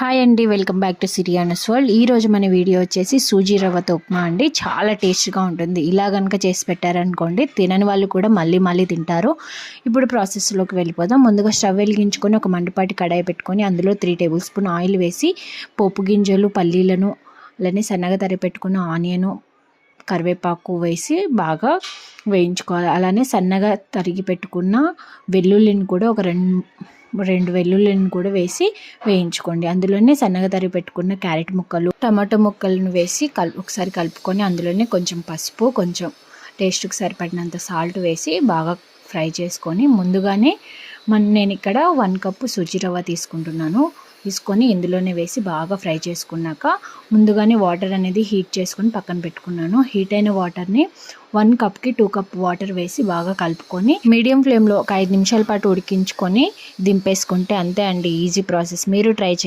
Hi అండి, welcome back to సిరియానస్ world. ఈరోజు మన వీడియో వచ్చేసి సూజీ రవ్వతో ఉప్మా అండి. చాలా టేస్ట్గా ఉంటుంది. ఇలా కనుక చేసి పెట్టారనుకోండి, తినని వాళ్ళు కూడా మళ్ళీ మళ్ళీ తింటారు. ఇప్పుడు ప్రాసెస్లోకి వెళ్ళిపోదాం. ముందుగా స్టవ్ వెలిగించుకొని ఒక మంటపాటి కడాయి పెట్టుకొని అందులో 3 టేబుల్ స్పూన్ ఆయిల్ వేసి పోపు గింజలు, పల్లీలను, అలానే సన్నగా తరిగి పెట్టుకున్న ఆనియను, కరివేపాకు వేసి బాగా వేయించుకోవాలి. అలానే సన్నగా తరిగి పెట్టుకున్న వెల్లుల్లిని కూడా ఒక రెండు వెల్లుల్లిని కూడా వేసి వేయించుకోండి. అందులోనే సన్నగా తరిగి పెట్టుకున్న క్యారెట్ ముక్కలు, టమాటో ముక్కలను వేసి ఒకసారి కలుపుకొని అందులోనే కొంచెం పసుపు, కొంచెం టేస్ట్కి సరిపడినంత సాల్ట్ వేసి బాగా ఫ్రై చేసుకొని ముందుగానే నేను ఇక్కడ 1 కప్పు సూజీ రవ్వ తీసుకొని ఇందులోనే వేసి బాగా ఫ్రై చేసుకున్నాక ముందుగానే వాటర్ అనేది హీట్ చేసుకొని పక్కన పెట్టుకున్నాను. హీట్ అయిన వాటర్ని 1 కప్కి 2 కప్ వాటర్ వేసి బాగా కలుపుకొని మీడియం ఫ్లేమ్లో ఒక 5 నిమిషాల పాటు ఉడికించుకొని దింపేసుకుంటే అంతే అండి. Easy process. మీరు ట్రై చేయండి.